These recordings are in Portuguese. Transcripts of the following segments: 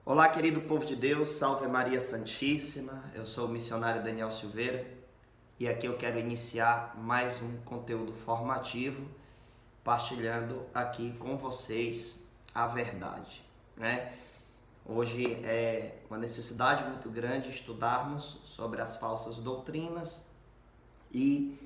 Olá, querido povo de Deus, salve Maria Santíssima. Eu sou o missionário Daniel Silveira e aqui eu quero iniciar mais um conteúdo formativo, partilhando aqui com vocês a verdade, né? Hoje é uma necessidade muito grande estudarmos sobre as falsas doutrinas e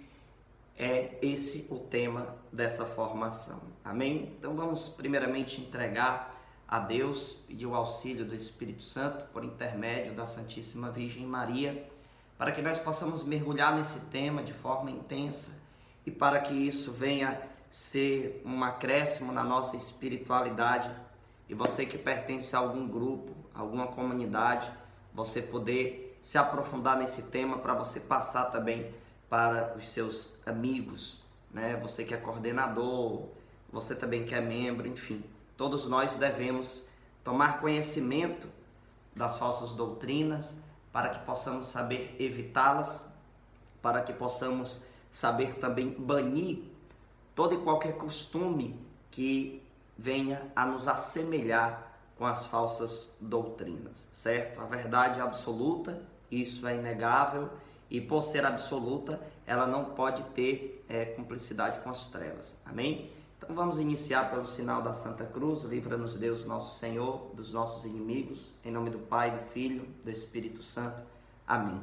é esse o tema dessa formação, amém? Então vamos primeiramente entregar a Deus, pedir o auxílio do Espírito Santo por intermédio da Santíssima Virgem Maria, para que nós possamos mergulhar nesse tema de forma intensa e para que isso venha ser um acréscimo na nossa espiritualidade e você que pertence a algum grupo, alguma comunidade, você poder se aprofundar nesse tema para você passar também para os seus amigos, né? Você que é coordenador, você também que é membro, enfim. Todos nós devemos tomar conhecimento das falsas doutrinas para que possamos saber evitá-las, para que possamos saber também banir todo e qualquer costume que venha a nos assemelhar com as falsas doutrinas, certo? A verdade absoluta, isso é inegável, e por ser absoluta, ela não pode ter cumplicidade com as trevas, amém? Então vamos iniciar pelo sinal da Santa Cruz. Livra-nos Deus nosso Senhor dos nossos inimigos, em nome do Pai, do Filho, do Espírito Santo. Amém.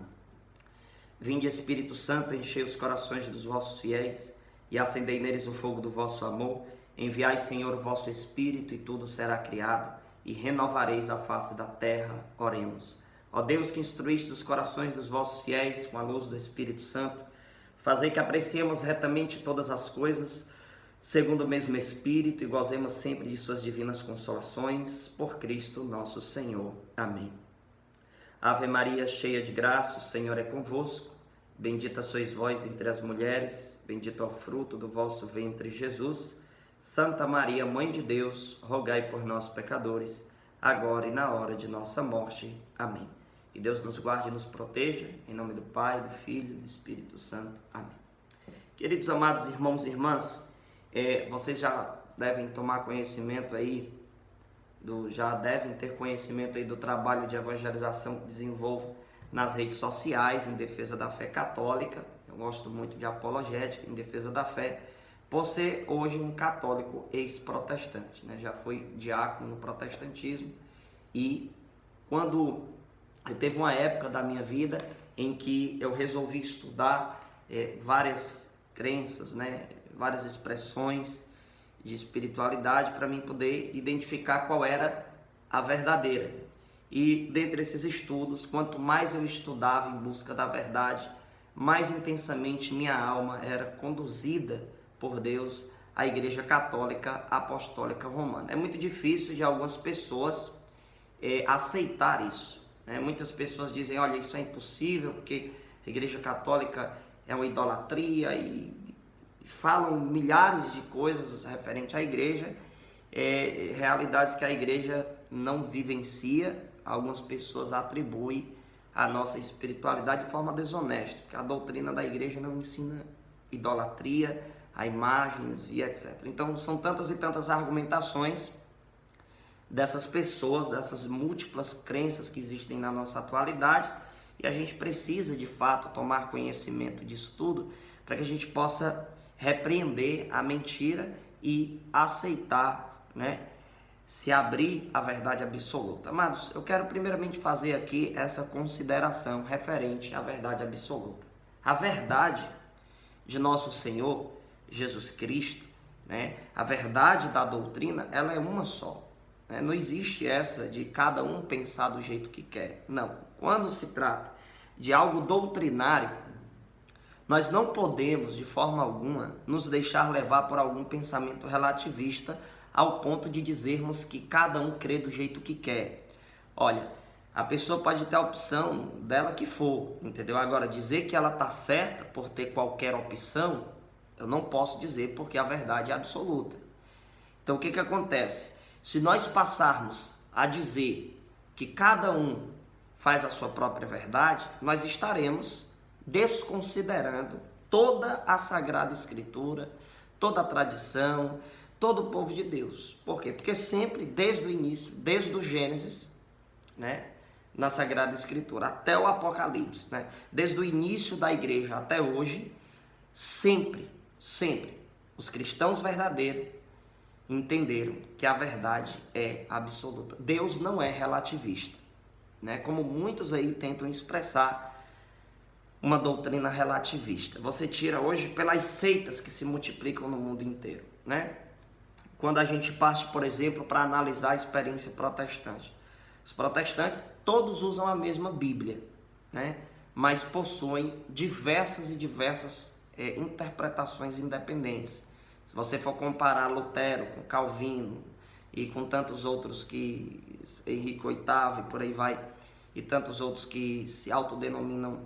Vinde, Espírito Santo, enchei os corações dos vossos fiéis e acendei neles o fogo do vosso amor. Enviai, Senhor, o vosso Espírito e tudo será criado e renovareis a face da terra. Oremos. Ó Deus, que instruíste os corações dos vossos fiéis com a luz do Espírito Santo, fazei que apreciemos retamente todas as coisas, segundo o mesmo Espírito, e gozemos sempre de suas divinas consolações, por Cristo nosso Senhor. Amém. Ave Maria, cheia de graça, o Senhor é convosco. Bendita sois vós entre as mulheres, bendito é o fruto do vosso ventre, Jesus. Santa Maria, Mãe de Deus, rogai por nós, pecadores, agora e na hora de nossa morte. Amém. Que Deus nos guarde e nos proteja, em nome do Pai, do Filho e do Espírito Santo. Amém. Queridos amados irmãos e irmãs, vocês já devem tomar conhecimento aí, já devem ter conhecimento aí do trabalho de evangelização que desenvolvo nas redes sociais em defesa da fé católica. Eu gosto muito de apologética em defesa da fé, por ser hoje um católico ex-protestante, né? Já fui diácono no protestantismo e quando teve uma época da minha vida em que eu resolvi estudar várias crenças, né? Várias expressões de espiritualidade para mim poder identificar qual era a verdadeira. E dentre esses estudos, quanto mais eu estudava em busca da verdade, mais intensamente minha alma era conduzida por Deus à Igreja Católica Apostólica Romana. É muito difícil de algumas pessoas aceitar isso, né? Muitas pessoas dizem, olha, isso é impossível porque a Igreja Católica é uma idolatria e falam milhares de coisas referentes à igreja, realidades que a igreja não vivencia. Algumas pessoas atribuem a nossa espiritualidade de forma desonesta, porque a doutrina da igreja não ensina idolatria a imagens e etc. Então são tantas e tantas argumentações dessas pessoas, dessas múltiplas crenças que existem na nossa atualidade, e a gente precisa de fato tomar conhecimento disso tudo para que a gente possa repreender a mentira e aceitar, né? Se abrir à verdade absoluta. Amados, eu quero primeiramente fazer aqui essa consideração referente à verdade absoluta. A verdade de nosso Senhor Jesus Cristo, né? A verdade da doutrina, ela é uma só, né? Não existe essa de cada um pensar do jeito que quer. Não. Quando se trata de algo doutrinário, nós não podemos, de forma alguma, nos deixar levar por algum pensamento relativista ao ponto de dizermos que cada um crê do jeito que quer. Olha, a pessoa pode ter a opção dela que for, entendeu? Agora, dizer que ela está certa por ter qualquer opção, eu não posso dizer porque a verdade é absoluta. Então, o que acontece? Se nós passarmos a dizer que cada um faz a sua própria verdade, nós estaremos desconsiderando toda a Sagrada Escritura, toda a tradição, todo o povo de Deus. Por quê? Porque sempre, desde o início, desde o Gênesis, né, na Sagrada Escritura, até o Apocalipse, né? Desde o início da igreja até hoje, sempre, os cristãos verdadeiros entenderam que a verdade é absoluta. Deus não é relativista, né? Como muitos aí tentam expressar uma doutrina relativista. Você tira hoje pelas seitas que se multiplicam no mundo inteiro, né? Quando a gente parte, por exemplo, para analisar a experiência protestante. Os protestantes todos usam a mesma Bíblia, né? Mas possuem diversas interpretações independentes. Se você for comparar Lutero com Calvino e com tantos outros que Henrique VIII e por aí vai, e tantos outros que se autodenominam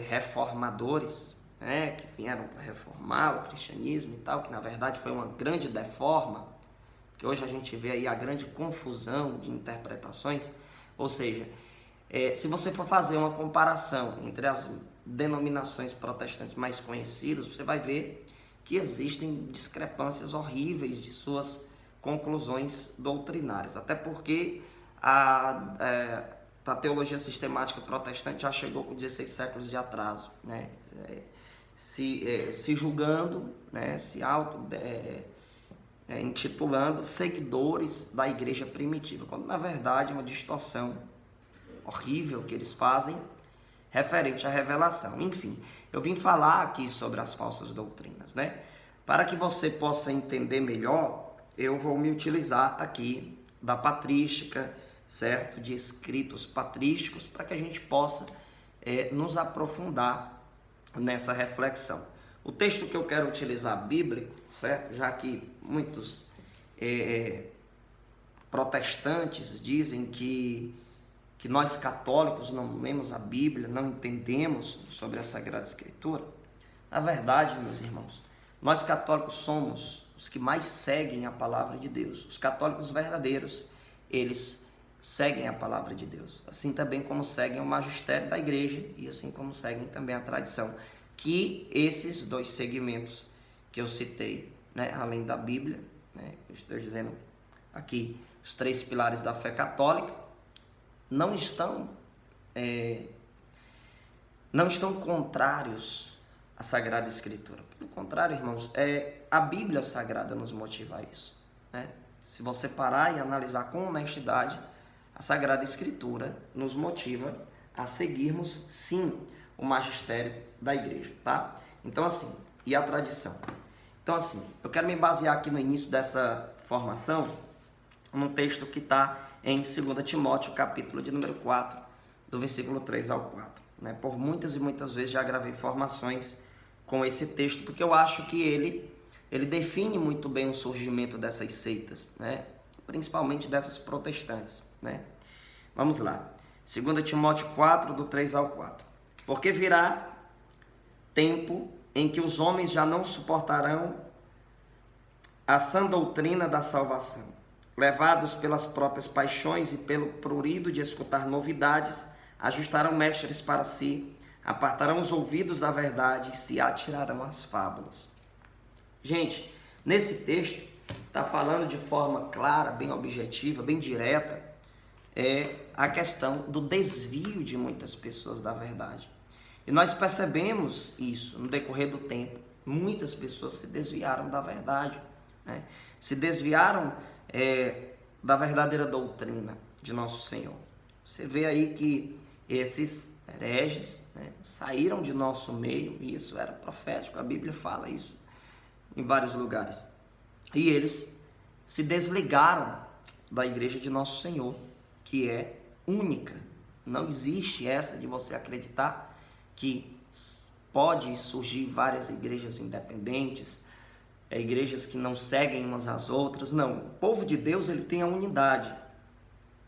reformadores, né, que vieram para reformar o cristianismo e tal, que na verdade foi uma grande deforma, que hoje a gente vê aí a grande confusão de interpretações. Ou seja, se você for fazer uma comparação entre as denominações protestantes mais conhecidas, você vai ver que existem discrepâncias horríveis de suas conclusões doutrinárias, até porque a teologia sistemática protestante já chegou com 16 séculos de atraso, né? Se julgando, né? Se intitulando seguidores da igreja primitiva, quando na verdade é uma distorção horrível que eles fazem referente à revelação. Enfim, eu vim falar aqui sobre as falsas doutrinas, né? Para que você possa entender melhor, eu vou me utilizar aqui da patrística, certo? De escritos patrísticos, para que a gente possa nos aprofundar nessa reflexão. O texto que eu quero utilizar bíblico, certo? Já que muitos protestantes dizem que nós católicos não lemos a Bíblia, não entendemos sobre a Sagrada Escritura. Na verdade, meus irmãos, nós católicos somos os que mais seguem a palavra de Deus. Os católicos verdadeiros, eles seguem a palavra de Deus, assim também como seguem o magistério da igreja e assim como seguem também a tradição, que esses dois segmentos que eu citei, né, além da Bíblia, né, eu estou dizendo aqui, os 3 pilares da fé católica, não estão contrários à Sagrada Escritura. Pelo contrário, irmãos, a Bíblia Sagrada nos motiva a isso, né? Se você parar e analisar com honestidade, a Sagrada Escritura nos motiva a seguirmos, sim, o magistério da igreja, tá? Então, assim, e a tradição? Então, assim, eu quero me basear aqui no início dessa formação num texto que está em 2 Timóteo, capítulo de número 4, do versículo 3 ao 4. Né? Por muitas e muitas vezes já gravei formações com esse texto, porque eu acho que ele define muito bem o surgimento dessas seitas, né? Principalmente dessas protestantes, né? Vamos lá. 2 Timóteo 4, do 3 ao 4. Porque virá tempo em que os homens já não suportarão a sã doutrina da salvação, levados pelas próprias paixões e pelo prurido de escutar novidades, ajustarão mestres para si, apartarão os ouvidos da verdade e se atirarão às fábulas. Gente, nesse texto está falando de forma clara, bem objetiva, bem direta, a questão do desvio de muitas pessoas da verdade. E nós percebemos isso no decorrer do tempo. Muitas pessoas se desviaram da verdade, né? Se desviaram da verdadeira doutrina de nosso Senhor. Você vê aí que esses hereges, né, saíram de nosso meio, e isso era profético, a Bíblia fala isso em vários lugares. E eles se desligaram da igreja de nosso Senhor, que é única. Não existe essa de você acreditar que pode surgir várias igrejas independentes, igrejas que não seguem umas às outras. Não, o povo de Deus, ele tem a unidade,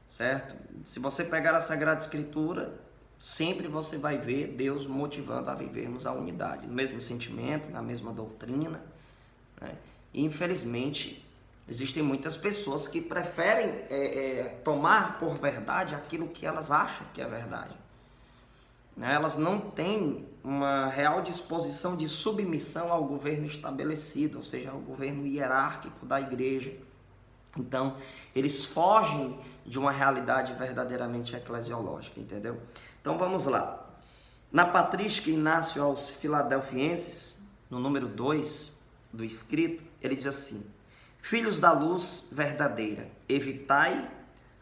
certo? Se você pegar a Sagrada Escritura, sempre você vai ver Deus motivando a vivermos a unidade, no mesmo sentimento, na mesma doutrina, né? E infelizmente existem muitas pessoas que preferem tomar por verdade aquilo que elas acham que é verdade. Elas não têm uma real disposição de submissão ao governo estabelecido, ou seja, ao governo hierárquico da igreja. Então, eles fogem de uma realidade verdadeiramente eclesiológica, entendeu? Então, vamos lá. Na patrística Inácio aos Filadelfienses, no número 2 do escrito, ele diz assim: filhos da luz verdadeira, evitai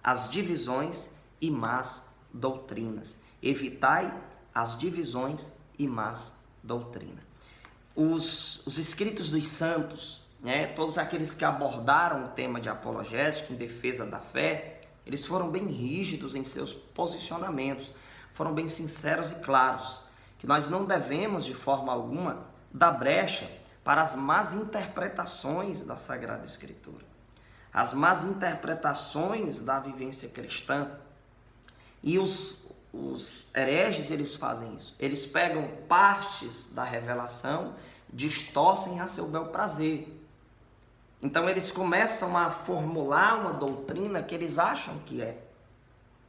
as divisões e más doutrinas. Evitai as divisões e más doutrinas. Os escritos dos santos, né, todos aqueles que abordaram o tema de apologética em defesa da fé, eles foram bem rígidos em seus posicionamentos, foram bem sinceros e claros, que nós não devemos de forma alguma dar brecha para as más interpretações da Sagrada Escritura, as más interpretações da vivência cristã. E os hereges, eles fazem isso, eles pegam partes da revelação, distorcem a seu bel prazer. Então eles começam a formular uma doutrina que eles acham que é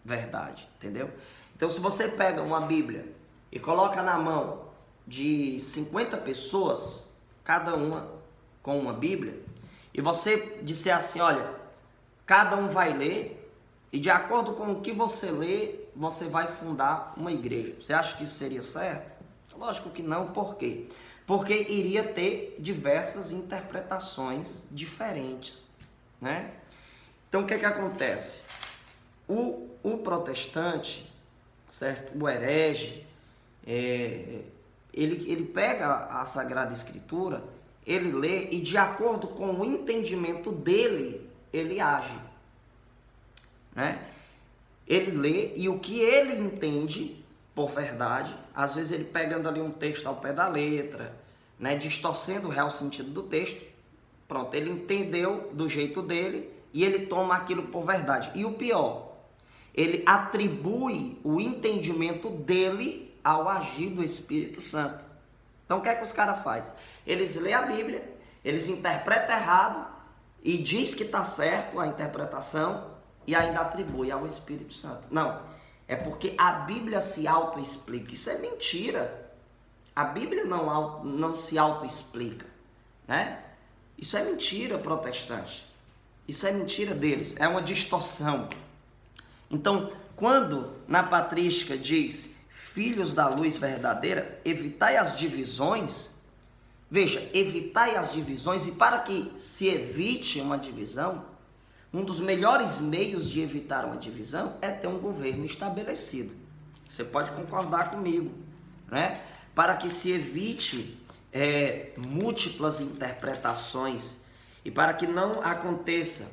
verdade, entendeu? Então se você pega uma Bíblia e coloca na mão de 50 pessoas, cada uma com uma Bíblia, e você disser assim, olha, cada um vai ler, e de acordo com o que você lê, você vai fundar uma igreja. Você acha que isso seria certo? Lógico que não. Por quê? Porque iria ter diversas interpretações diferentes, né? Então, o que acontece? O protestante, certo? O herege, ele pega a Sagrada Escritura, ele lê e de acordo com o entendimento dele, ele age, né? Ele lê e o que ele entende por verdade, às vezes ele pegando ali um texto ao pé da letra, né, distorcendo o real sentido do texto, pronto, ele entendeu do jeito dele e ele toma aquilo por verdade. E o pior, ele atribui o entendimento dele ao agir do Espírito Santo. Então o que é que os caras fazem? Eles lêem a Bíblia, eles interpretam errado e diz que está certo a interpretação, e ainda atribui ao Espírito Santo. Não, é porque a Bíblia se auto-explica. Isso é mentira. A Bíblia não se auto-explica, né? Isso é mentira, protestante. Isso é mentira deles, é uma distorção. Então, quando na patrística diz filhos da luz verdadeira, evitai as divisões, veja, evitai as divisões, e para que se evite uma divisão, um dos melhores meios de evitar uma divisão é ter um governo estabelecido. Você pode concordar comigo, né? Para que se evite múltiplas interpretações e para que não aconteça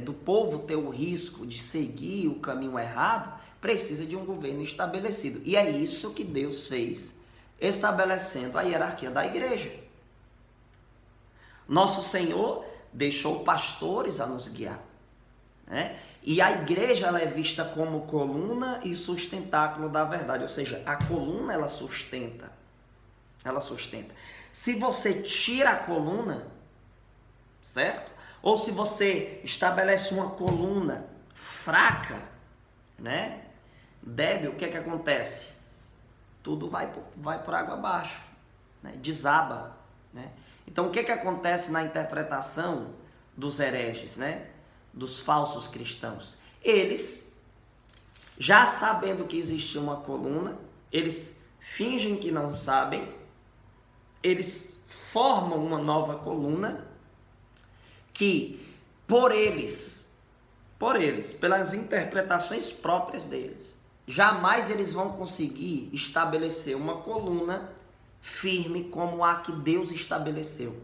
do povo ter o risco de seguir o caminho errado, precisa de um governo estabelecido. E é isso que Deus fez, estabelecendo a hierarquia da igreja. Nosso Senhor deixou pastores a nos guiar, né? E a igreja ela é vista como coluna e sustentáculo da verdade, ou seja, a coluna ela sustenta. Se você tira a coluna, certo? Ou se você estabelece uma coluna fraca, né? Débil, o que acontece? Tudo vai por água abaixo, né? Desaba, né? Então, o que acontece na interpretação dos hereges, né? Dos falsos cristãos? Eles, já sabendo que existia uma coluna, eles fingem que não sabem, eles formam uma nova coluna que, pelas interpretações próprias deles, jamais eles vão conseguir estabelecer uma coluna firme como a que Deus estabeleceu.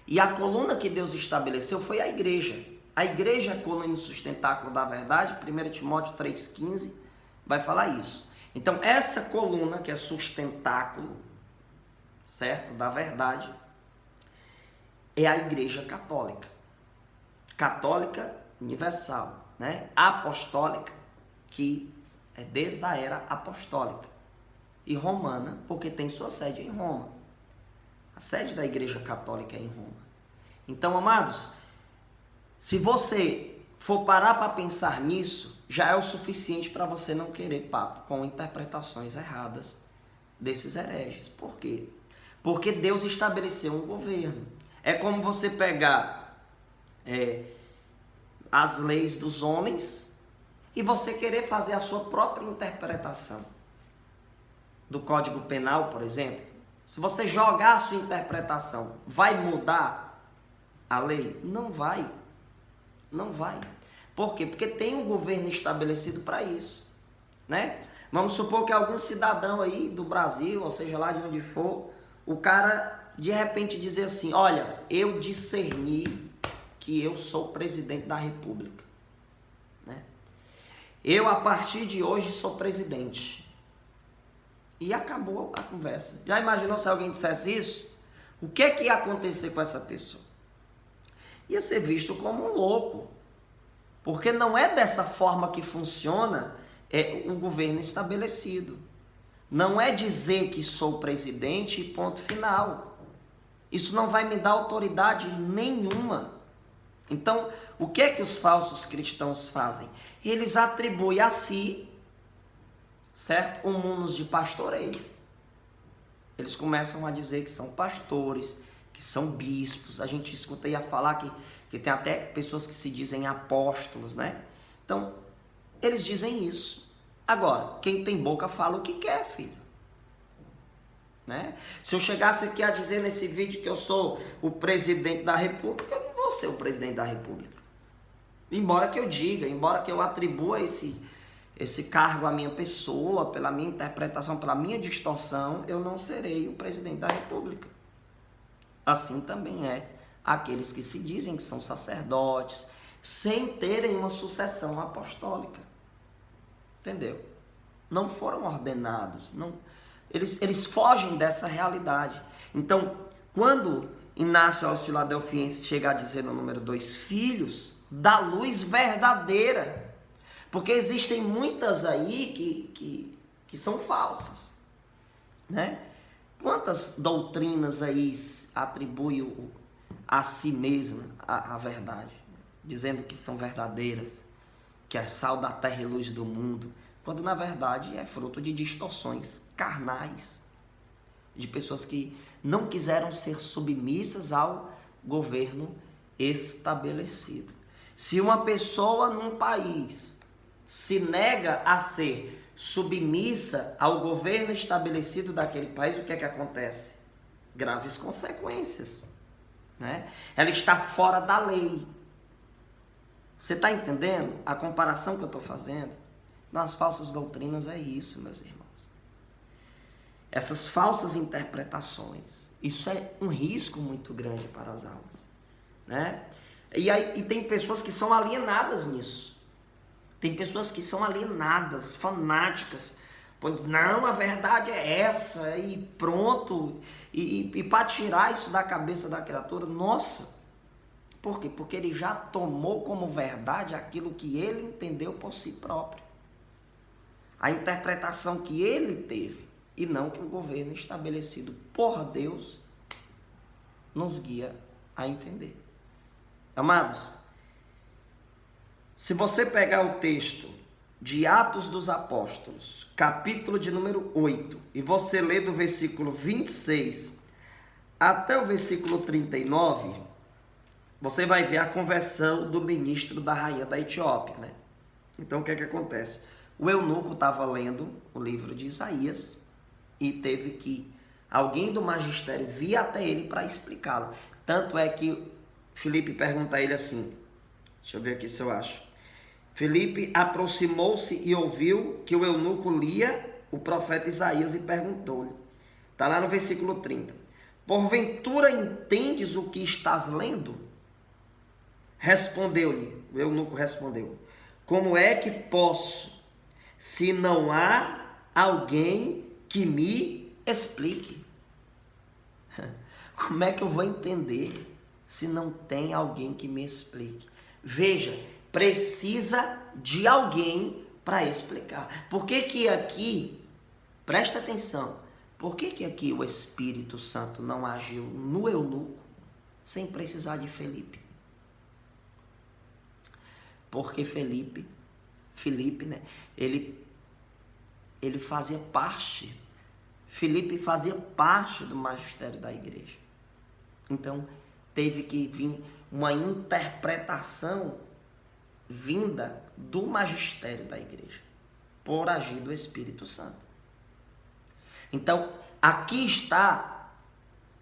E a coluna que Deus estabeleceu foi a igreja. A igreja é a coluna e sustentáculo da verdade. 1 Timóteo 3,15 vai falar isso. Então essa coluna que é sustentáculo, certo, da verdade, é a igreja católica. Católica universal, né? Apostólica, que é desde a era apostólica. E romana, porque tem sua sede em Roma. A sede da Igreja Católica é em Roma. Então, amados, se você for parar para pensar nisso, já é o suficiente para você não querer papo com interpretações erradas desses hereges. Por quê? Porque Deus estabeleceu um governo. É como você pegar as leis dos homens e você querer fazer a sua própria interpretação do Código Penal, por exemplo. Se você jogar a sua interpretação, vai mudar a lei? Não vai. Não vai. Por quê? Porque tem um governo estabelecido para isso, né? Vamos supor que algum cidadão aí do Brasil, ou seja lá de onde for, o cara de repente dizer assim, olha, eu discerni que eu sou presidente da República, né? Eu a partir de hoje sou presidente. E acabou a conversa. Já imaginou se alguém dissesse isso? O que ia acontecer com essa pessoa? Ia ser visto como um louco. Porque não é dessa forma que funciona o governo estabelecido. Não é dizer que sou presidente e ponto final. Isso não vai me dar autoridade nenhuma. Então, o que os falsos cristãos fazem? Eles atribuem a si, certo? Um munus de pastoreio. Eles começam a dizer que são pastores, que são bispos. A gente escuta aí a falar que tem até pessoas que se dizem apóstolos, né? Então, eles dizem isso. Agora, quem tem boca fala o que quer, filho. Né? Se eu chegasse aqui a dizer nesse vídeo que eu sou o presidente da República, eu não vou ser o presidente da República. Embora que eu diga, embora que eu atribua esse cargo à minha pessoa, pela minha interpretação, pela minha distorção, eu não serei o presidente da República. Assim também é aqueles que se dizem que são sacerdotes, sem terem uma sucessão apostólica. Entendeu? Não foram ordenados. Não, eles fogem dessa realidade. Então, quando Inácio aos Filadelfienses chega a dizer no número 2, filhos da luz verdadeira, porque existem muitas aí que são falsas, né? Quantas doutrinas aí atribuem a si mesma a verdade, dizendo que são verdadeiras, que é sal da terra e luz do mundo, quando na verdade é fruto de distorções carnais, de pessoas que não quiseram ser submissas ao governo estabelecido. Se uma pessoa num país se nega a ser submissa ao governo estabelecido daquele país, o que é que acontece? Graves consequências, né? Ela está fora da lei. Você está entendendo a comparação que eu estou fazendo? Nas falsas doutrinas é isso, meus irmãos. Essas falsas interpretações, isso é um risco muito grande para as almas, né? E tem pessoas que são alienadas nisso. Tem pessoas que são alienadas, fanáticas, pois não, a verdade é essa e pronto. E para tirar isso da cabeça da criatura, nossa, por quê? Porque ele já tomou como verdade aquilo que ele entendeu por si próprio. A interpretação que ele teve e não que o governo estabelecido por Deus nos guia a entender. Amados, se você pegar o texto de Atos dos Apóstolos, capítulo de número 8, e você ler do versículo 26 até o versículo 39, você vai ver a conversão do ministro da rainha da Etiópia, né? Então, o que é que acontece? O eunuco estava lendo o livro de Isaías e teve que alguém do magistério vir até ele para explicá-lo. Tanto é que Filipe pergunta a ele assim, deixa eu ver aqui se eu acho. Filipe aproximou-se e ouviu que o eunuco lia o profeta Isaías e perguntou-lhe. Está lá no versículo 30. Porventura entendes o que estás lendo? Respondeu-lhe, o eunuco respondeu. Como é que posso, se não há alguém que me explique? Como é que eu vou entender se não tem alguém que me explique? Veja, precisa de alguém para explicar. Por que aqui, presta atenção, por que aqui o Espírito Santo não agiu no eunuco sem precisar de Filipe? Porque Filipe, né, ele fazia parte, Filipe fazia parte do magistério da igreja. Então, teve que vir uma interpretação vinda do magistério da igreja, por agir do Espírito Santo. Então, aqui está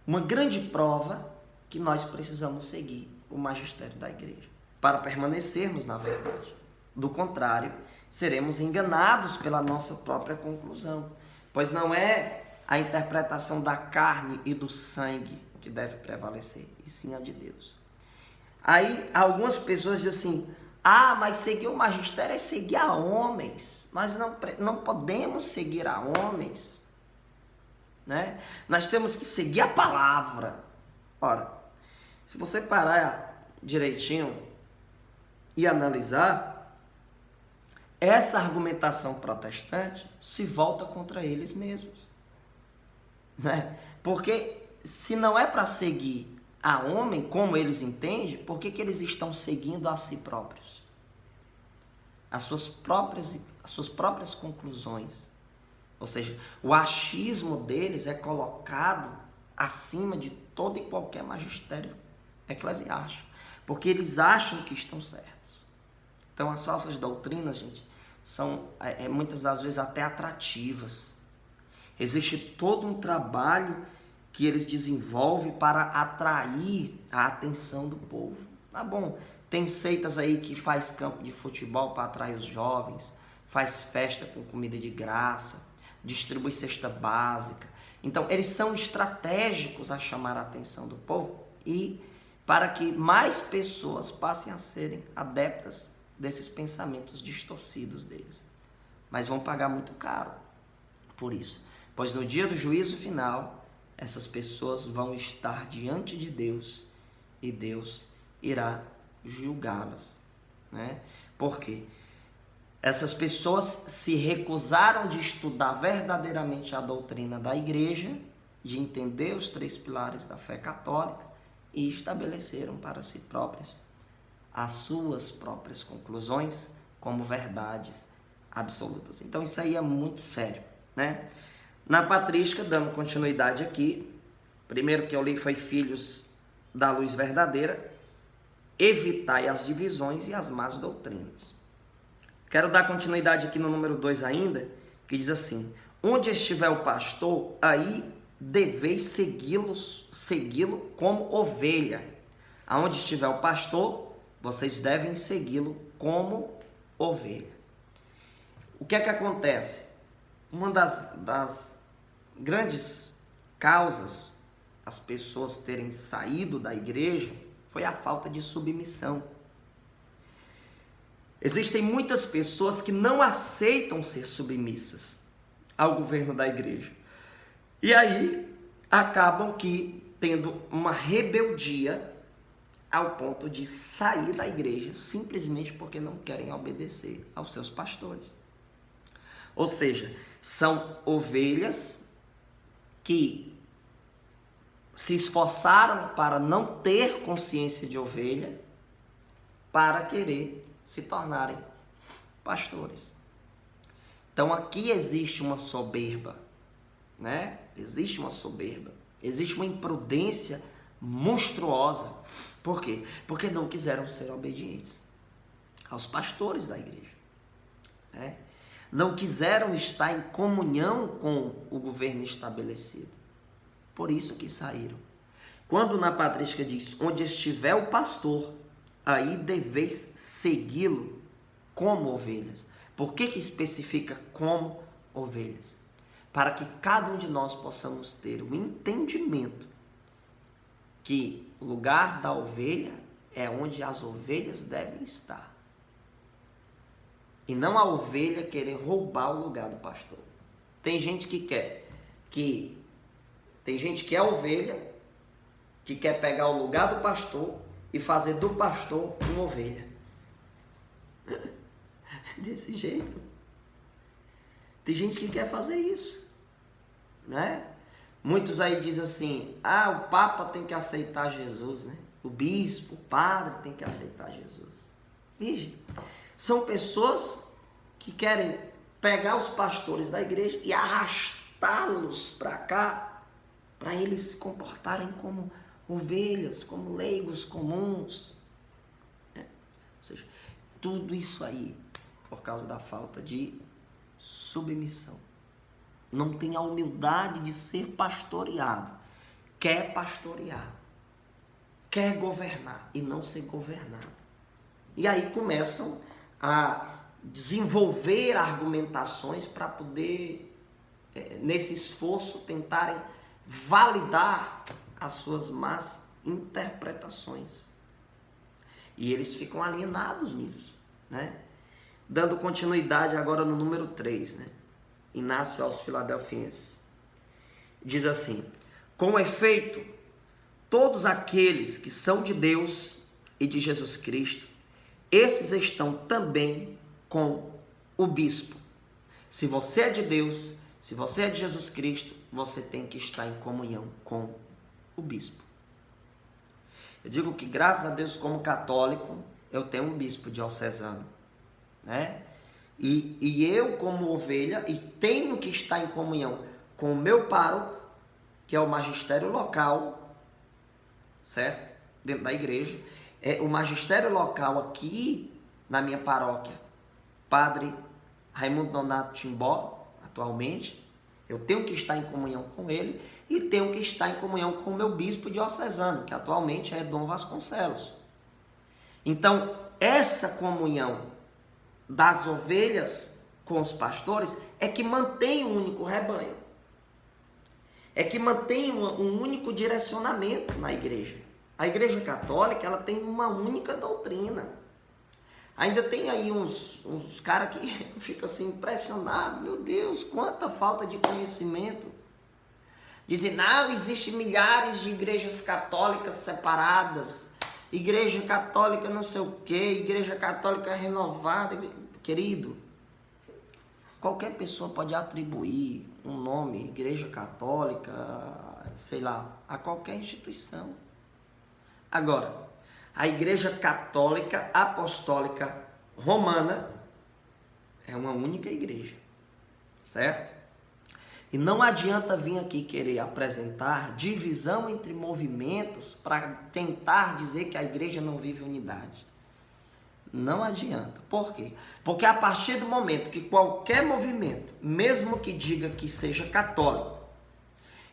uma grande prova que nós precisamos seguir o magistério da igreja, para permanecermos na verdade. Do contrário, seremos enganados pela nossa própria conclusão, pois não é a interpretação da carne e do sangue que deve prevalecer, e sim a de Deus. Aí algumas pessoas dizem assim, mas seguir o magistério é seguir a homens, nós não podemos seguir a homens, né? Nós temos que seguir a palavra. Ora, se você parar direitinho e analisar, essa argumentação protestante se volta contra eles mesmos, né? Porque se não é para seguir a homem como eles entendem, por que eles estão seguindo a si próprios? As suas próprias conclusões. Ou seja, o achismo deles é colocado acima de todo e qualquer magistério eclesiástico, porque eles acham que estão certos. Então as falsas doutrinas, gente, são muitas das vezes até atrativas. Existe todo um trabalho que eles desenvolvem para atrair a atenção do povo. Tá bom, tem seitas aí que faz campo de futebol para atrair os jovens, faz festa com comida de graça, distribui cesta básica. Então, eles são estratégicos a chamar a atenção do povo e para que mais pessoas passem a serem adeptas desses pensamentos distorcidos deles. Mas vão pagar muito caro por isso, pois no dia do juízo final, essas pessoas vão estar diante de Deus e Deus irá julgá-las, né? Por quê? Essas pessoas se recusaram de estudar verdadeiramente a doutrina da igreja, de entender os 3 pilares da fé católica e estabeleceram para si próprias as suas próprias conclusões como verdades absolutas. Então isso aí é muito sério, né? Na patrística, dando continuidade aqui, primeiro que eu li foi Filhos da Luz Verdadeira, evitai as divisões e as más doutrinas. Quero dar continuidade aqui no número 2 ainda, que diz assim, onde estiver o pastor, aí deveis segui-lo como ovelha. Aonde estiver o pastor, vocês devem segui-lo como ovelha. O que é que acontece? Uma das grandes causas das pessoas terem saído da igreja foi a falta de submissão. Existem muitas pessoas que não aceitam ser submissas ao governo da igreja. E aí acabam que tendo uma rebeldia ao ponto de sair da igreja simplesmente porque não querem obedecer aos seus pastores. Ou seja, são ovelhas que se esforçaram para não ter consciência de ovelha para querer se tornarem pastores. Então aqui existe uma soberba, né? Existe uma soberba, existe uma imprudência monstruosa. Por quê? Porque não quiseram ser obedientes aos pastores da igreja, né? Não quiseram estar em comunhão com o governo estabelecido. Por isso que saíram. Quando na patrística diz, onde estiver o pastor, aí deveis segui-lo como ovelhas. Por que especifica como ovelhas? Para que cada um de nós possamos ter o entendimento que o lugar da ovelha é onde as ovelhas devem estar. E não a ovelha querer roubar o lugar do pastor. Tem gente que quer, tem gente que é ovelha, que quer pegar o lugar do pastor e fazer do pastor uma ovelha. Desse jeito. Tem gente que quer fazer isso, né? Muitos aí dizem assim, o Papa tem que aceitar Jesus, né? O bispo, o padre tem que aceitar Jesus. Veja, são pessoas que querem pegar os pastores da igreja e arrastá-los para cá, para eles se comportarem como ovelhas, como leigos comuns. Ou seja, tudo isso aí por causa da falta de submissão. Não tem a humildade de ser pastoreado. Quer pastorear, quer governar e não ser governado. E aí começam a desenvolver argumentações para poder, nesse esforço, tentarem validar as suas más interpretações. E eles ficam alienados nisso, né? Dando continuidade agora no número 3, né? Inácio aos Filadelfienses. Diz assim: com efeito, todos aqueles que são de Deus e de Jesus Cristo, esses estão também com o bispo. Se você é de Deus, se você é de Jesus Cristo, você tem que estar em comunhão com o bispo. Eu digo que, graças a Deus, como católico, eu tenho um bispo diocesano, né? E eu, como ovelha, e tenho que estar em comunhão com o meu pároco, que é o magistério local, certo? Dentro da igreja. É o magistério local aqui na minha paróquia, Padre Raimundo Donato Timbó, atualmente. Eu tenho que estar em comunhão com ele e tenho que estar em comunhão com o meu bispo diocesano, que atualmente é Dom Vasconcelos. Então, essa comunhão das ovelhas com os pastores é que mantém um único rebanho. É que mantém um único direcionamento na igreja. A igreja católica, ela tem uma única doutrina. Ainda tem aí uns caras que ficam assim impressionados. Meu Deus, quanta falta de conhecimento. Dizem, não, existem milhares de igrejas católicas separadas. Igreja católica não sei o quê, igreja católica renovada. Querido, qualquer pessoa pode atribuir um nome, igreja católica, sei lá, a qualquer instituição. Agora, a igreja católica apostólica romana é uma única igreja, certo? E não adianta vir aqui querer apresentar divisão entre movimentos para tentar dizer que a igreja não vive unidade. Não adianta. Por quê? Porque a partir do momento que qualquer movimento, mesmo que diga que seja católico,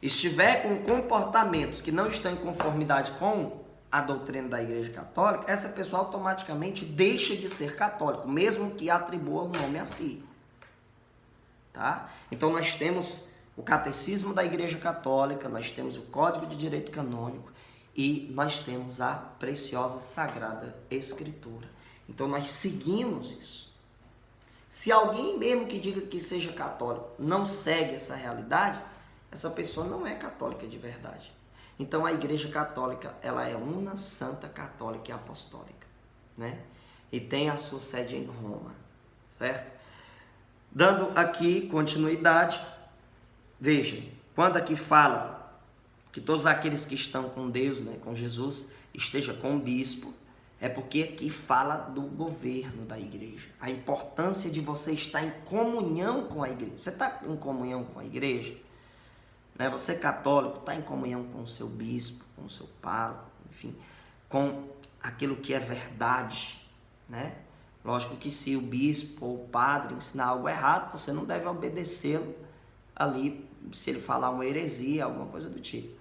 estiver com comportamentos que não estão em conformidade com a doutrina da igreja católica, essa pessoa automaticamente deixa de ser católico, mesmo que atribua o nome a si. Tá? Então nós temos o catecismo da igreja católica, nós temos o Código de Direito Canônico e nós temos a preciosa Sagrada Escritura. Então nós seguimos isso. Se alguém mesmo que diga que seja católico não segue essa realidade, essa pessoa não é católica de verdade. Então a igreja católica, ela é una, santa, católica e apostólica, né? E tem a sua sede em Roma, certo? Dando aqui continuidade, vejam, quando aqui fala que todos aqueles que estão com Deus, né, com Jesus, esteja com o bispo, é porque aqui fala do governo da igreja. A importância de você estar em comunhão com a igreja. Você está em comunhão com a igreja? Né? Você católico está em comunhão com o seu bispo, com o seu pároco, enfim, com aquilo que é verdade, né? Lógico que se o bispo ou o padre ensinar algo errado, você não deve obedecê-lo ali, se ele falar uma heresia, alguma coisa do tipo.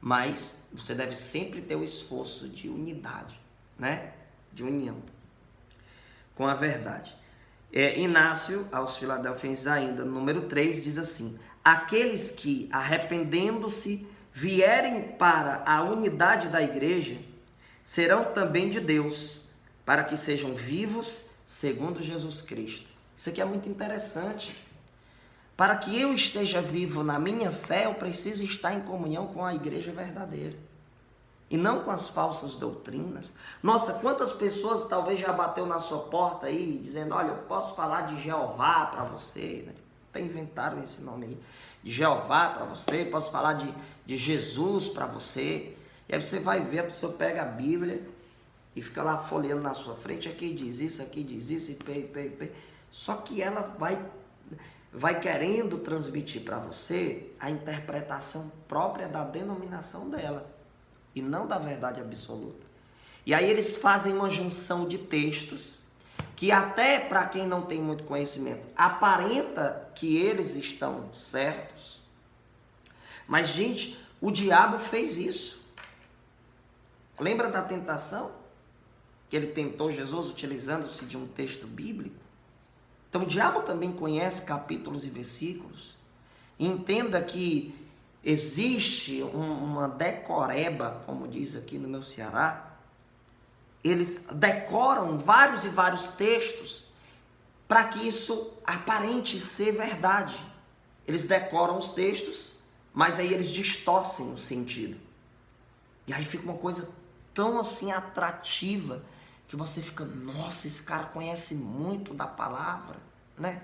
Mas você deve sempre ter o esforço de unidade, né? De união com a verdade. Inácio aos Filadelfienses ainda, número 3, diz assim: aqueles que, arrependendo-se, vierem para a unidade da igreja, serão também de Deus, para que sejam vivos segundo Jesus Cristo. Isso aqui é muito interessante. Para que eu esteja vivo na minha fé, eu preciso estar em comunhão com a igreja verdadeira. E não com as falsas doutrinas. Nossa, quantas pessoas talvez já bateu na sua porta aí, dizendo, olha, eu posso falar de Jeová para você, né? Até inventaram esse nome aí, de Jeová para você, posso falar de Jesus para você. E aí você vai ver, a pessoa pega a Bíblia e fica lá folheando na sua frente, aqui diz isso, e pê. Só que ela vai querendo transmitir para você a interpretação própria da denominação dela e não da verdade absoluta. E aí eles fazem uma junção de textos que até para quem não tem muito conhecimento, aparenta que eles estão certos. Mas, gente, o diabo fez isso. Lembra da tentação? Que ele tentou Jesus utilizando-se de um texto bíblico? Então, o diabo também conhece capítulos e versículos. Entenda que existe uma decoreba, como diz aqui no meu Ceará. Eles decoram vários e vários textos para que isso aparente ser verdade. Eles decoram os textos, mas aí eles distorcem o sentido. E aí fica uma coisa tão assim atrativa que você fica, nossa, esse cara conhece muito da palavra, né?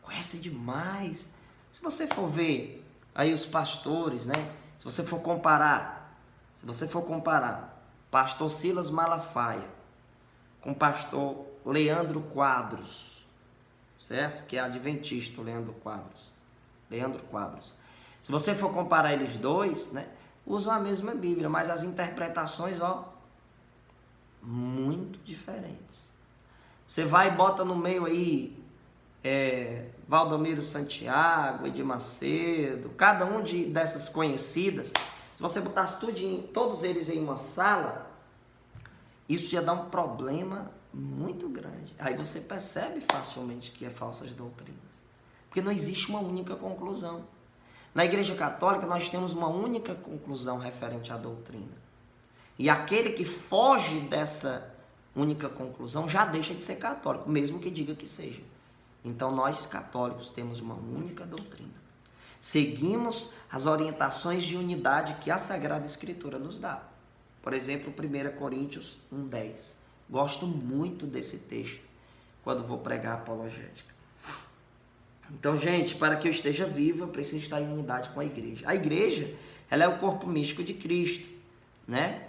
Conhece demais. Se você for ver aí os pastores, né? Se você for comparar pastor Silas Malafaia com pastor Leandro Quadros, certo? Que é adventista, Leandro Quadros. Se você for comparar eles dois, né? Usam a mesma Bíblia, mas as interpretações, ó, muito diferentes. Você vai e bota no meio aí Valdomiro Santiago, Edir Macedo, cada um dessas conhecidas. Se você botasse todos eles em uma sala, isso ia dar um problema muito grande. Aí você percebe facilmente que é falsas doutrinas. Porque não existe uma única conclusão. Na Igreja Católica nós temos uma única conclusão referente à doutrina. E aquele que foge dessa única conclusão já deixa de ser católico, mesmo que diga que seja. Então nós católicos temos uma única doutrina. Seguimos as orientações de unidade que a Sagrada Escritura nos dá. Por exemplo, 1 Coríntios 1:10. Gosto muito desse texto quando vou pregar apologética. Então, gente, para que eu esteja vivo, eu preciso estar em unidade com a igreja. A igreja, ela é o corpo místico de Cristo, né?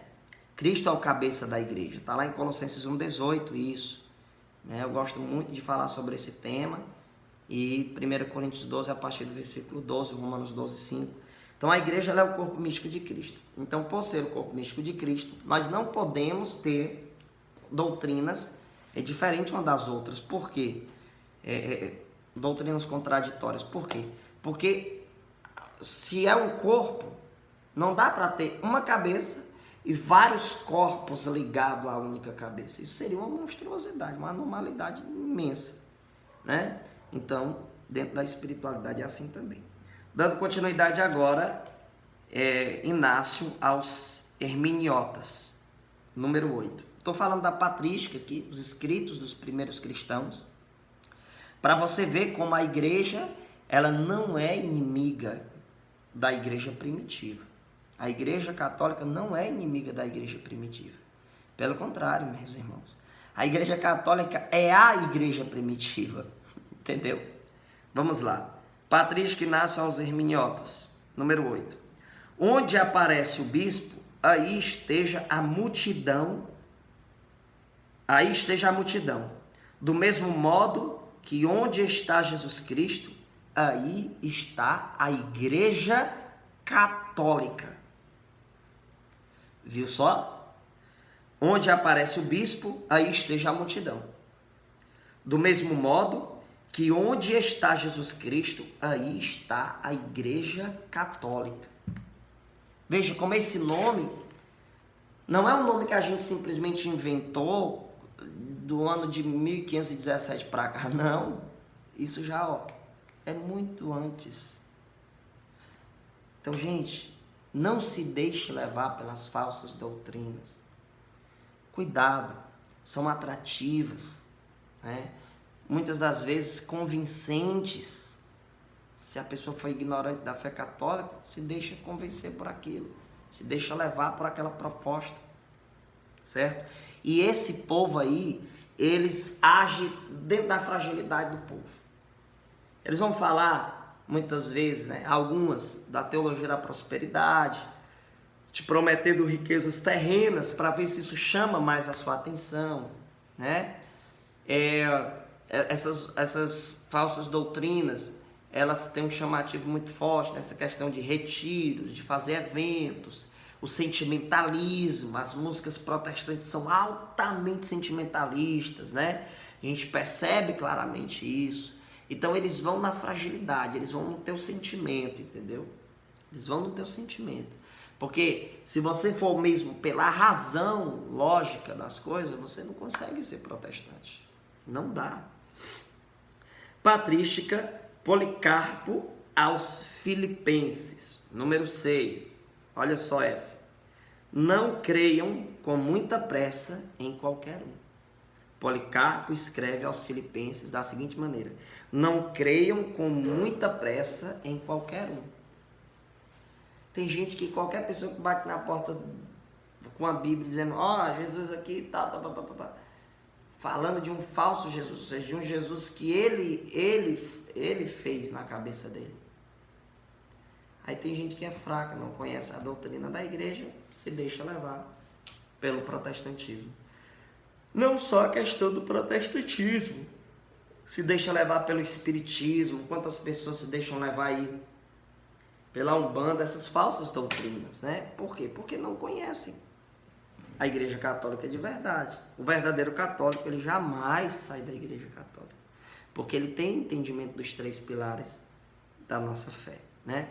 Cristo é o cabeça da igreja. Está lá em Colossenses 1:18, isso. Eu gosto muito de falar sobre esse tema. E 1 Coríntios 12, a partir do versículo 12, Romanos 12:5. Então, a igreja ela é o corpo místico de Cristo. Então, por ser o corpo místico de Cristo, nós não podemos ter doutrinas diferentes uma das outras. Por quê? Doutrinas contraditórias. Por quê? Porque se é um corpo, não dá para ter uma cabeça e vários corpos ligados à única cabeça. Isso seria uma monstruosidade, uma anormalidade imensa, né? Então, dentro da espiritualidade é assim também. Dando continuidade agora, Inácio aos Hermeniotas, número 8. Estou falando da patrística aqui, os escritos dos primeiros cristãos, para você ver como a igreja, ela não é inimiga da igreja primitiva. A igreja católica não é inimiga da igreja primitiva. Pelo contrário, meus irmãos. A igreja católica é a igreja primitiva. Entendeu? Vamos lá. Patrística Inácio aos Hermeniotas, número 8. Onde aparece o bispo, aí esteja a multidão. Aí esteja a multidão. Do mesmo modo que onde está Jesus Cristo, aí está a igreja católica. Viu só? Onde aparece o bispo, aí esteja a multidão. Do mesmo modo que onde está Jesus Cristo, aí está a igreja católica. Veja como esse nome não é um nome que a gente simplesmente inventou do ano de 1517 para cá, não. Isso já é muito antes. Então, gente, não se deixe levar pelas falsas doutrinas. Cuidado, são atrativas, né? Muitas das vezes convincentes. Se a pessoa for ignorante da fé católica, se deixa convencer por aquilo, se deixa levar por aquela proposta, certo? E esse povo aí, eles agem dentro da fragilidade do povo. Eles vão falar, muitas vezes, né, algumas, da teologia da prosperidade, te prometendo riquezas terrenas para ver se isso chama mais a sua atenção, né? Essas falsas doutrinas, elas têm um chamativo muito forte nessa questão de retiros, de fazer eventos, o sentimentalismo. As músicas protestantes são altamente sentimentalistas, né? A gente percebe claramente isso. Então eles vão na fragilidade, eles vão no teu sentimento, entendeu? Eles vão no teu sentimento. Porque se você for mesmo pela razão lógica das coisas, você não consegue ser protestante. Não dá. Patrística Policarpo aos Filipenses, número 6. Olha só essa. Não creiam com muita pressa em qualquer um. Policarpo escreve aos Filipenses da seguinte maneira: não creiam com muita pressa em qualquer um. Tem gente que qualquer pessoa que bate na porta com a Bíblia dizendo, Jesus aqui e tal, falando de um falso Jesus, ou seja, de um Jesus que ele fez na cabeça dele. Aí tem gente que é fraca, não conhece a doutrina da igreja, se deixa levar pelo protestantismo. Não só a questão do protestantismo, se deixa levar pelo espiritismo, quantas pessoas se deixam levar aí pela Umbanda, essas falsas doutrinas, né? Por quê? Porque não conhecem a igreja católica de verdade. O verdadeiro católico, ele jamais sai da igreja católica, porque ele tem entendimento dos 3 pilares da nossa fé, né?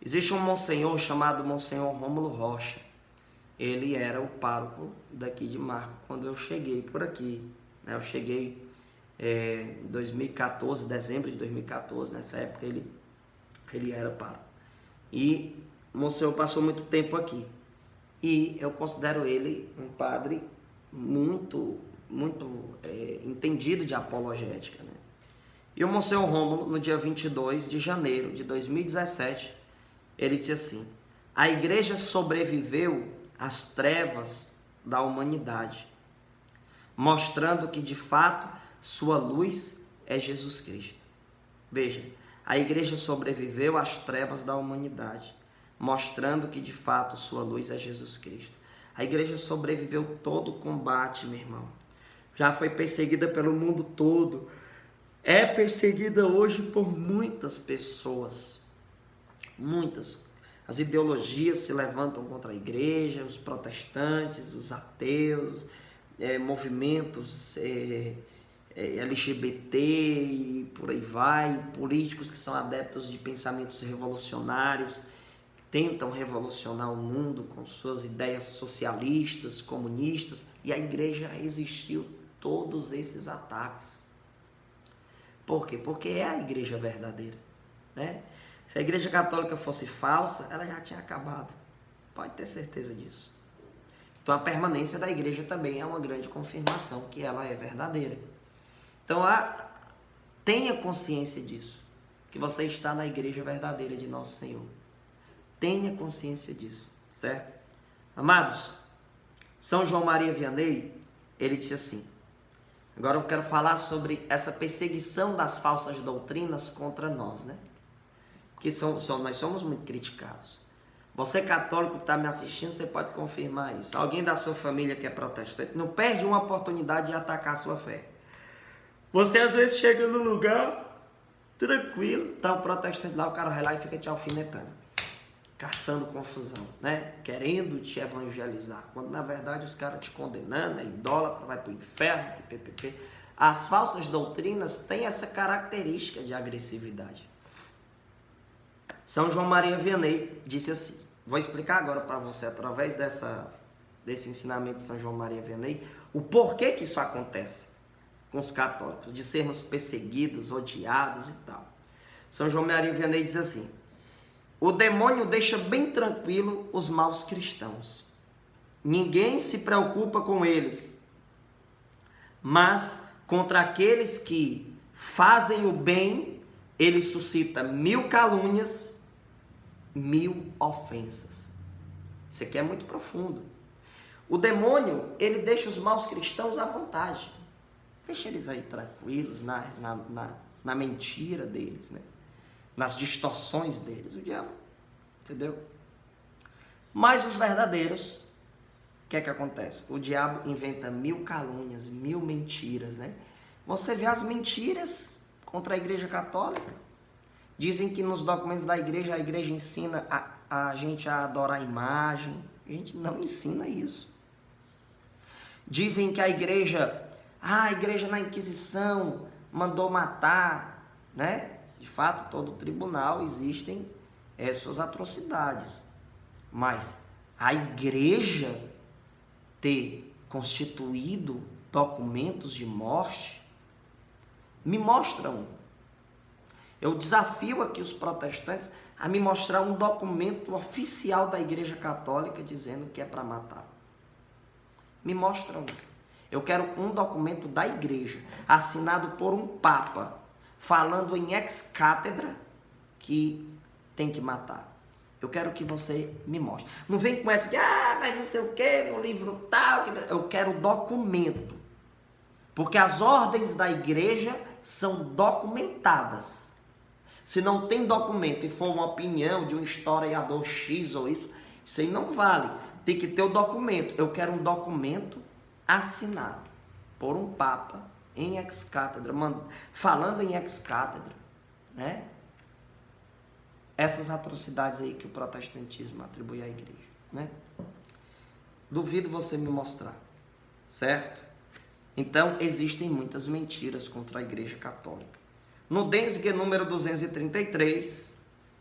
Existe um monsenhor chamado Monsenhor Rômulo Rocha. Ele era o pároco daqui de Marco quando eu cheguei por aqui, né? Eu cheguei em 2014, dezembro de 2014, nessa época ele era pároco. E o Monsenhor passou muito tempo aqui. E eu considero ele um padre muito entendido de apologética, né? E o Monsenhor Rômulo, no dia 22 de janeiro de 2017, ele disse assim: a igreja sobreviveu às trevas da humanidade, mostrando que de fato sua luz é Jesus Cristo. Veja, a igreja sobreviveu às trevas da humanidade, mostrando que de fato sua luz é Jesus Cristo. A igreja sobreviveu todo o combate, meu irmão. Já foi perseguida pelo mundo todo. É perseguida hoje por muitas pessoas. Muitas. As ideologias se levantam contra a igreja, os protestantes, os ateus, movimentos LGBT e por aí vai, políticos que são adeptos de pensamentos revolucionários, tentam revolucionar o mundo com suas ideias socialistas, comunistas, e a igreja resistiu todos esses ataques. Por quê? Porque é a igreja verdadeira, né? Se a igreja católica fosse falsa, ela já tinha acabado. Pode ter certeza disso. Então a permanência da igreja também é uma grande confirmação que ela é verdadeira. Então tenha consciência disso, que você está na igreja verdadeira de nosso Senhor. Tenha consciência disso, certo? Amados, São João Maria Vianney, ele disse assim: agora eu quero falar sobre essa perseguição das falsas doutrinas contra nós, né? Porque nós somos muito criticados. Você católico que está me assistindo, você pode confirmar isso. Alguém da sua família que é protestante, não perde uma oportunidade de atacar a sua fé. Você às vezes chega no lugar, tranquilo, tá o protestante lá, o cara vai lá e fica te alfinetando, caçando confusão, né? Querendo te evangelizar, quando na verdade os caras te condenando, é idólatra, vai pro inferno, ppp. As falsas doutrinas têm essa característica de agressividade. São João Maria Vianney disse assim, vou explicar agora para você, através desse ensinamento de São João Maria Vianney, o porquê que isso acontece com os católicos, de sermos perseguidos, odiados e tal. São João Maria Vianney diz assim: o demônio deixa bem tranquilo os maus cristãos. Ninguém se preocupa com eles, mas contra aqueles que fazem o bem, ele suscita 1000 calúnias, 1000 ofensas. Isso aqui é muito profundo. O demônio, ele deixa os maus cristãos à vontade. Deixa eles aí tranquilos na mentira deles, né? Nas distorções deles, o diabo, entendeu? Mas os verdadeiros, o que é que acontece? O diabo inventa 1000 calúnias, 1000 mentiras, né? Você vê as mentiras contra a igreja católica. Dizem que nos documentos da igreja, a igreja ensina a gente a adorar a imagem. A gente não ensina isso. Dizem que a igreja a igreja na Inquisição mandou matar, né? De fato, todo tribunal existem suas atrocidades. Mas a igreja ter constituído documentos de morte, me mostra um. Eu desafio aqui os protestantes a me mostrar um documento oficial da Igreja Católica dizendo que é para matar. Me mostra um. Eu quero um documento da igreja, assinado por um papa, falando em ex-cátedra que tem que matar. Eu quero que você me mostre. Não vem com essa de, mas não sei o que, no livro tal. Eu quero documento. Porque as ordens da igreja são documentadas. Se não tem documento e for uma opinião de um historiador X ou Y, isso aí não vale. Tem que ter o documento. Eu quero um documento assinado por um papa em ex-cátedra, falando em ex-cátedra, né? Essas atrocidades aí que o protestantismo atribui à igreja, né? Duvido você me mostrar, certo? Então, existem muitas mentiras contra a igreja católica. No Denzinger número 233,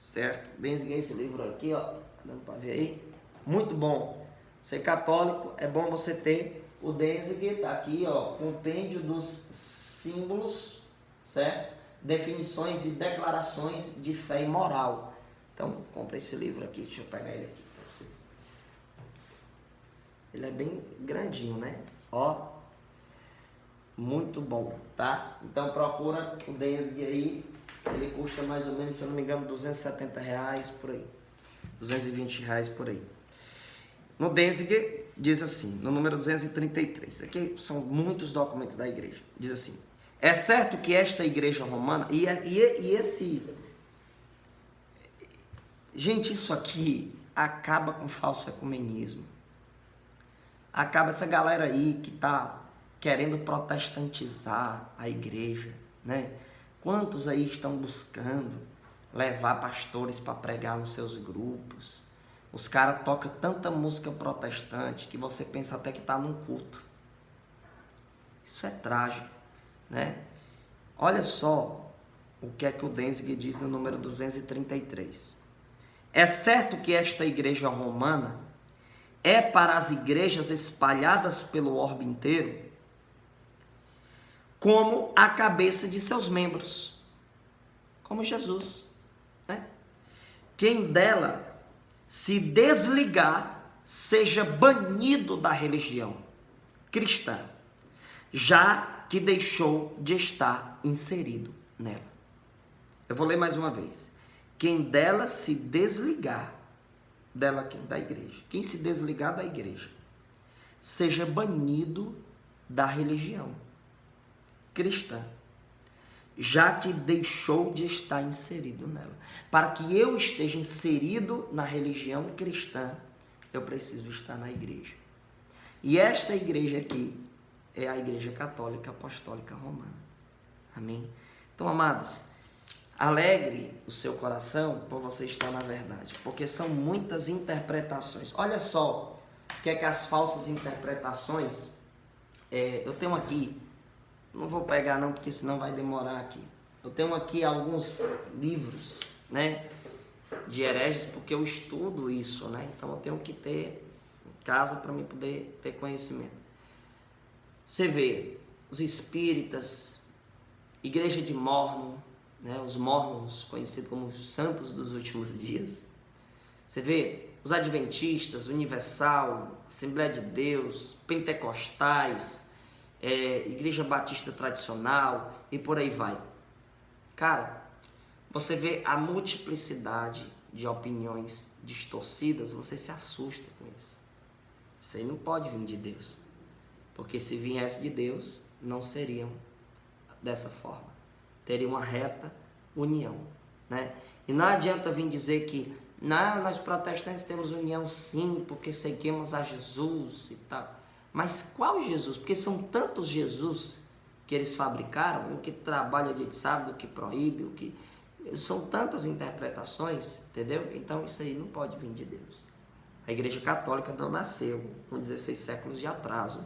certo? Denzinger, esse livro aqui, ó, dando para ver aí, muito bom. Ser católico é bom você ter o Denzinger, tá aqui, ó, compêndio dos símbolos, certo? Definições e declarações de fé e moral. Então, compra esse livro aqui, deixa eu pegar ele aqui para vocês. Ele é bem grandinho, né? Ó, muito bom, tá? Então, procura o Denzinger aí, ele custa mais ou menos, se eu não me engano, R$270 por aí. R$220 por aí. No Denzinger, diz assim, no número 233, aqui são muitos documentos da igreja, diz assim: é certo que esta igreja romana, e esse... Gente, isso aqui acaba com o falso ecumenismo. Acaba essa galera aí que tá querendo protestantizar a igreja, né? Quantos aí estão buscando levar pastores para pregar nos seus grupos? Os caras tocam tanta música protestante que você pensa até que tá num culto. Isso é trágico, né? Olha só o que é que o Denzinger diz no número 233. É certo que esta igreja romana é para as igrejas espalhadas pelo orbe inteiro como a cabeça de seus membros, como Jesus, né? Quem dela se desligar, seja banido da religião cristã, já que deixou de estar inserido nela. Eu vou ler mais uma vez. Quem dela se desligar, dela quem? Da igreja. Quem se desligar da igreja, seja banido da religião cristã, já que deixou de estar inserido nela. Para que eu esteja inserido na religião cristã, eu preciso estar na igreja. E esta igreja aqui é a Igreja Católica Apostólica Romana. Amém? Então, amados, alegre o seu coração por você estar na verdade, porque são muitas interpretações. Olha só o que é que as falsas interpretações... eu tenho aqui, não vou pegar não, porque senão vai demorar aqui. Eu tenho aqui alguns livros, né, de hereges, porque eu estudo isso, né? Então eu tenho que ter em casa para mim poder ter conhecimento. Você vê, os espíritas, Igreja de Mórmon, né, os Mórmons, conhecidos como os santos dos últimos dias. Você vê, os adventistas, Universal, Assembleia de Deus, pentecostais, Igreja Batista Tradicional e por aí vai. Cara, você vê a multiplicidade de opiniões distorcidas, você se assusta com isso. Isso aí não pode vir de Deus. Porque se viesse de Deus, não seriam dessa forma. Teria uma reta união, né? E não adianta vir dizer que não, nós protestantes temos união sim, porque seguimos a Jesus e tal. Mas qual Jesus? Porque são tantos Jesus que eles fabricaram, o que trabalha dia de sábado, o que proíbe, o que... São tantas interpretações, entendeu? Então isso aí não pode vir de Deus. A Igreja Católica não nasceu com 16 séculos de atraso.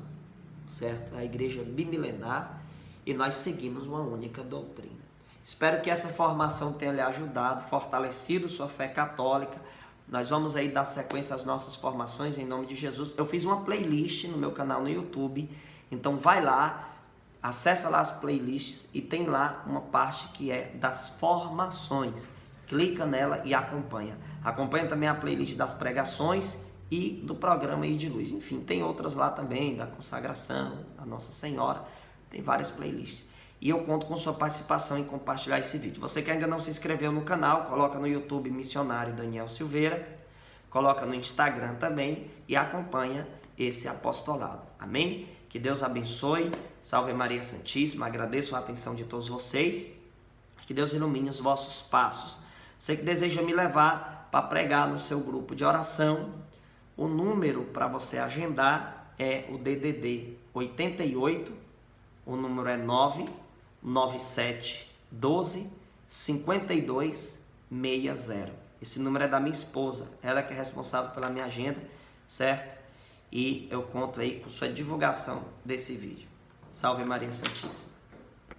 certo? A igreja bimilenar e nós seguimos uma única doutrina. Espero que essa formação tenha lhe ajudado, fortalecido sua fé católica. Nós vamos aí dar sequência às nossas formações em nome de Jesus. Eu fiz uma playlist no meu canal no YouTube, então vai lá, acessa lá as playlists e tem lá uma parte que é das formações. Clica nela e acompanha. Acompanha também a playlist das pregações e do programa aí de luz. Enfim, tem outras lá também, da consagração, da Nossa Senhora, tem várias playlists. E eu conto com sua participação em compartilhar esse vídeo. Você que ainda não se inscreveu no canal, coloca no YouTube Missionário Daniel Silveira, coloca no Instagram também e acompanha esse apostolado. Amém? Que Deus abençoe, salve Maria Santíssima, agradeço a atenção de todos vocês, que Deus ilumine os vossos passos. Você que deseja me levar para pregar no seu grupo de oração, o número para você agendar é o DDD 88, o número é 997 12 52 60. Esse número é da minha esposa, ela que é responsável pela minha agenda, certo? E eu conto aí com sua divulgação desse vídeo. Salve Maria Santíssima.